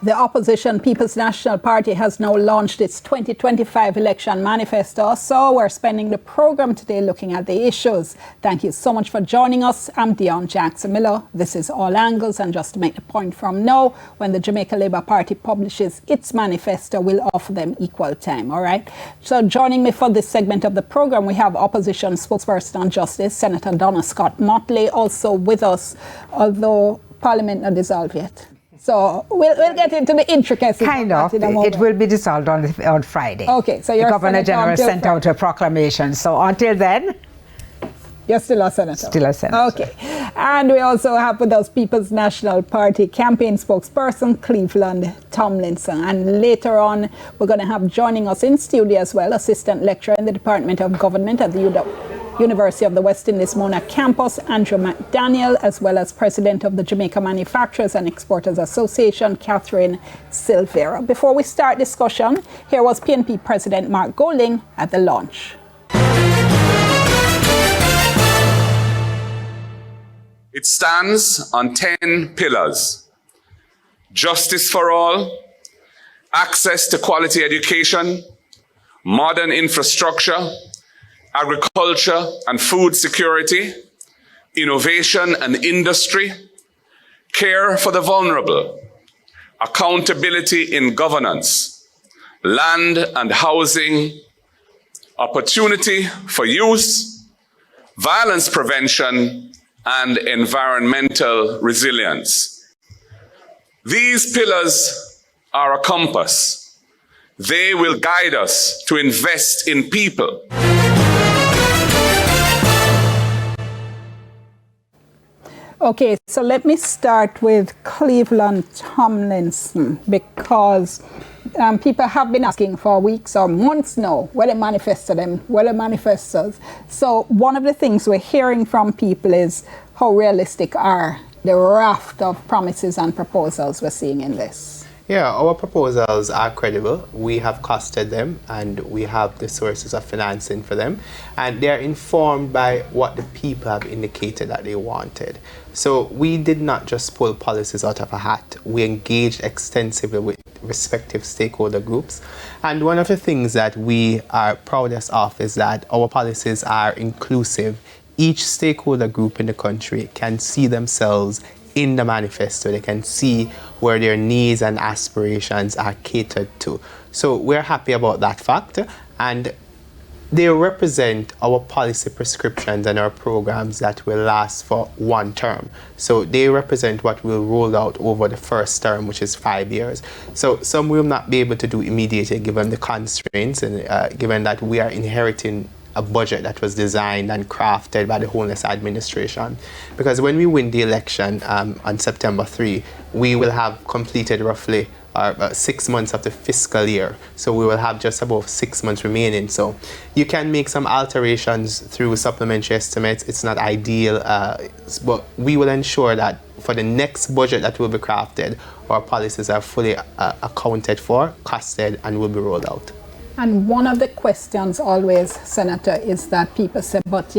The opposition People's National Party has now launched its 2025 election manifesto, so we're spending the program today looking at the issues. Thank you so much for joining us. I'm Dion Jackson Miller. This is All Angles, and just to make the point from now, when the Jamaica Labour Party publishes its manifesto, we'll offer them equal time, all right? So joining me for this segment of the program, we have opposition spokesperson on justice, Senator Donna Scott Motley, also with us, although Parliament not dissolved yet. So we'll get into the intricacies. Kind of. It will be dissolved on Friday. Okay, so you're the Governor General sent out a proclamation. So until then, you're still a senator. Still a senator. Okay. And we also have with us People's National Party campaign spokesperson Cleveland Tomlinson. And later on, we're going to have joining us in studio as well, assistant lecturer in the Department of Government at the University of the West Indies Mona campus, Andrew McDaniel, as well as president of the Jamaica Manufacturers and Exporters Association, Catherine Silvera. Before we start discussion, here was PNP President Mark Golding at the launch. It stands on 10 pillars: justice for all, access to quality education, modern infrastructure, agriculture and food security, innovation and industry, care for the vulnerable, accountability in governance, land and housing, opportunity for youth, violence prevention, and environmental resilience. These pillars are a compass. They will guide us to invest in people. Okay, so let me start with Cleveland Tomlinson, because people have been asking for weeks or months now what a manifestos. So one of the things we're hearing from people is how realistic are the raft of promises and proposals we're seeing in this? Yeah, our proposals are credible. We have costed them and we have the sources of financing for them. And they're informed by what the people have indicated that they wanted. So we did not just pull policies out of a hat. We engaged extensively with respective stakeholder groups. And one of the things that we are proudest of is that our policies are inclusive. Each stakeholder group in the country can see themselves in the manifesto. They can see where their needs and aspirations are catered to. So we're happy about that fact, and they represent our policy prescriptions and our programs that will last for one term. So they represent what will roll out over the first term, which is 5 years. So some will not be able to do immediately given the constraints and given that we are inheriting a budget that was designed and crafted by the Holness administration. Because when we win the election on September 3, we will have completed roughly 6 months of the fiscal year. So we will have just about 6 months remaining. So you can make some alterations through supplementary estimates. It's not ideal, but we will ensure that for the next budget that will be crafted, our policies are fully accounted for, costed, and will be rolled out. And one of the questions always, Senator, is that people say, but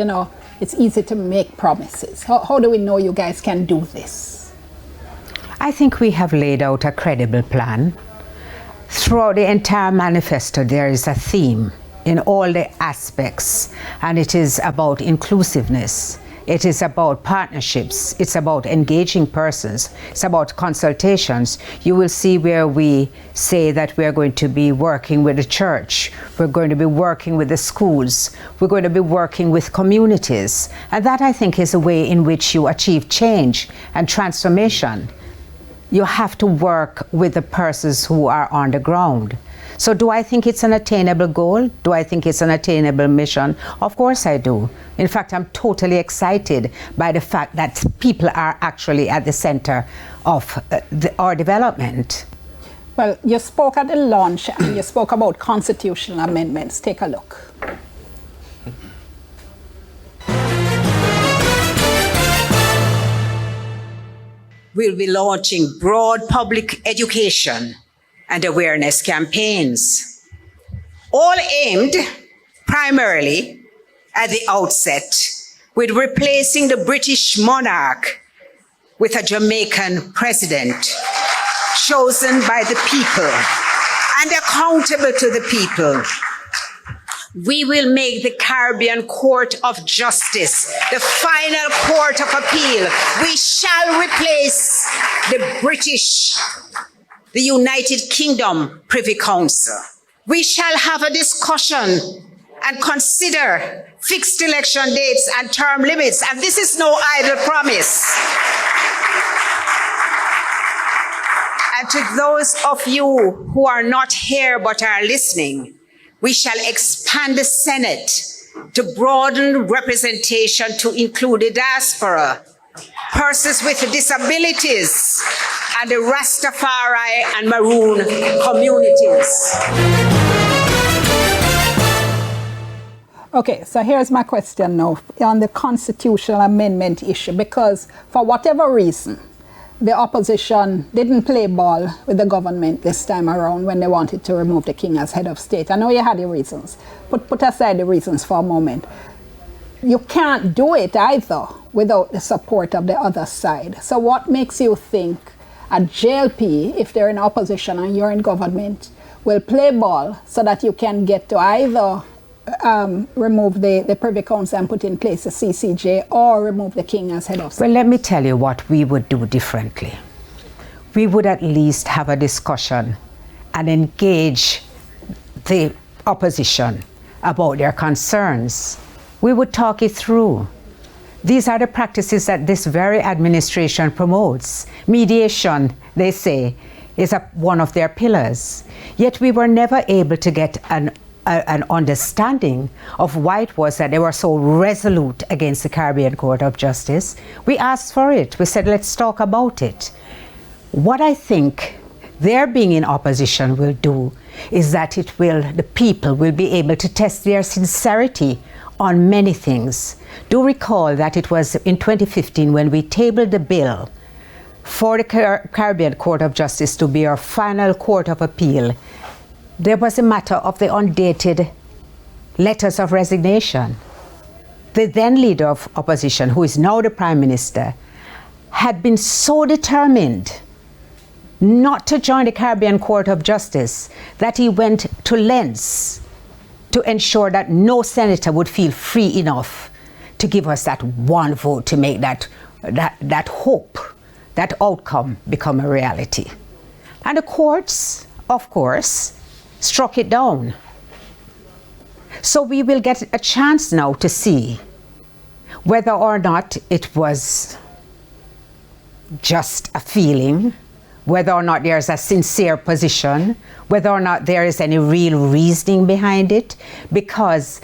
it's easy to make promises. How do we know you guys can do this? I think we have laid out a credible plan. Throughout the entire manifesto, there is a theme in all the aspects, and it is about inclusiveness. It is about partnerships. It's about engaging persons. It's about consultations. You will see where we say that we are going to be working with the church. We're going to be working with the schools. We're going to be working with communities. And that, I think, is a way in which you achieve change and transformation. You have to work with the persons who are on the ground. So do I think it's an attainable goal? Do I think it's an attainable mission? Of course I do. In fact, I'm totally excited by the fact that people are actually at the center of our development. Well, you spoke at the launch and you spoke about constitutional amendments. Take a look. We'll be launching broad public education and awareness campaigns, all aimed primarily at the outset with replacing the British monarch with a Jamaican president chosen by the people and accountable to the people. We will make the Caribbean Court of Justice the final court of appeal. We shall replace the British, the United Kingdom Privy Council. We shall have a discussion and consider fixed election dates and term limits. And this is no idle promise. And to those of you who are not here but are listening, we shall expand the Senate to broaden representation to include the diaspora, persons with disabilities, and the Rastafari and Maroon communities. Okay, so here's my question now on the constitutional amendment issue, because for whatever reason, the opposition didn't play ball with the government this time around when they wanted to remove the king as head of state. I know you had your reasons, but put aside the reasons for a moment. You can't do it either without the support of the other side. So what makes you think a JLP, if they're in opposition and you're in government, will play ball so that you can get to either remove the Privy Council and put in place a CCJ, or remove the king as head of state? Well, let me tell you what we would do differently. We would at least have a discussion and engage the opposition about their concerns. We would talk it through. These are the practices that this very administration promotes. Mediation, they say, is one of their pillars. Yet we were never able to get an understanding of why it was that they were so resolute against the Caribbean Court of Justice. We asked for it. We said, let's talk about it. What I think their being in opposition will do is that the people will be able to test their sincerity on many things. Do recall that it was in 2015 when we tabled the bill for the Caribbean Court of Justice to be our final court of appeal. There was a matter of the undated letters of resignation. The then leader of opposition, who is now the Prime Minister, had been so determined not to join the Caribbean Court of Justice that he went to lengths to ensure that no senator would feel free enough to give us that one vote to make that hope, that outcome become a reality. And the courts, of course, struck it down. So we will get a chance now to see whether or not it was just a feeling, whether or not there's a sincere position, whether or not there is any real reasoning behind it, because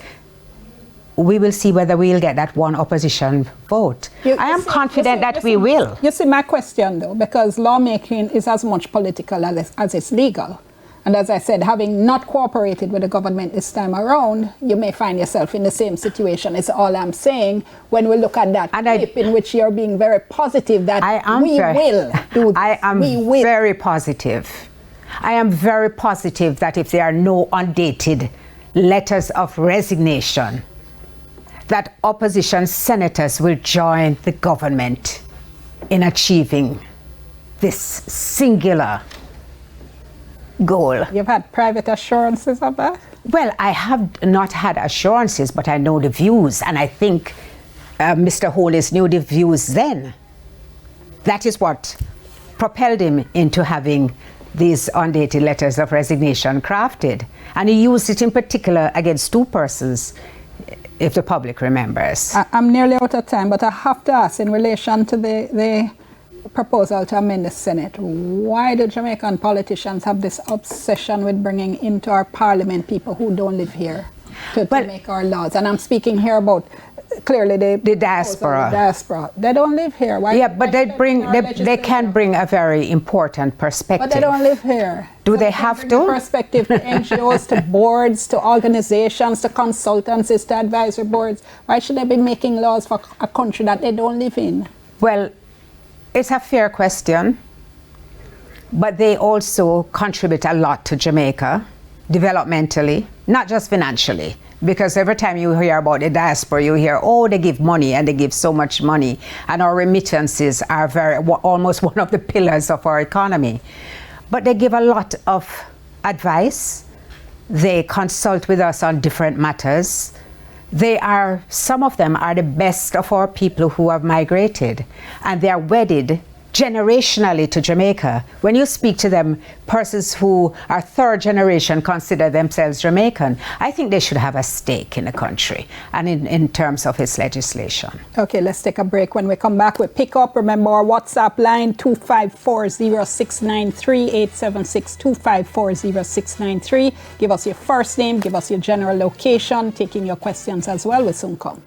we will see whether we'll get that one opposition vote. I am confident that we will. You see my question though, because lawmaking is as much political as it's legal. And as I said, having not cooperated with the government this time around, you may find yourself in the same situation. Is all I'm saying when we look at that clip in which you're being very positive that we will do this. I am very positive. I am very positive that if there are no undated letters of resignation, that opposition senators will join the government in achieving this singular goal. You've had private assurances of that? Well, I have not had assurances, but I know the views, and I think Mr. Hollis knew the views then. That is what propelled him into having these undated letters of resignation crafted. And he used it in particular against two persons, if the public remembers. I'm nearly out of time, but I have to ask in relation to the proposal to amend the Senate, why do Jamaican politicians have this obsession with bringing into our parliament people who don't live here to make our laws? And I'm speaking here about clearly the diaspora. They don't live here. Why, but they can bring a very important perspective. But they don't live here. Do they have to? Perspective to NGOs, to boards, to organizations, to consultancies, to advisory boards. Why should they be making laws for a country that they don't live in? Well, it's a fair question, but they also contribute a lot to Jamaica, developmentally, not just financially. Because every time you hear about the diaspora, you hear, oh, they give money and they give so much money. And our remittances are almost one of the pillars of our economy. but they give a lot of advice. They consult with us on different matters. Some of them are the best of our people who have migrated, and they are wedded generationally to Jamaica. When you speak to them, persons who are third generation consider themselves Jamaican. I think they should have a stake in the country and in terms of its legislation. Okay, let's take a break. When we come back, we pick up. Remember our WhatsApp line, 2540693, 876-2540693. Give us your first name, give us your general location, taking your questions as well. We'll soon come.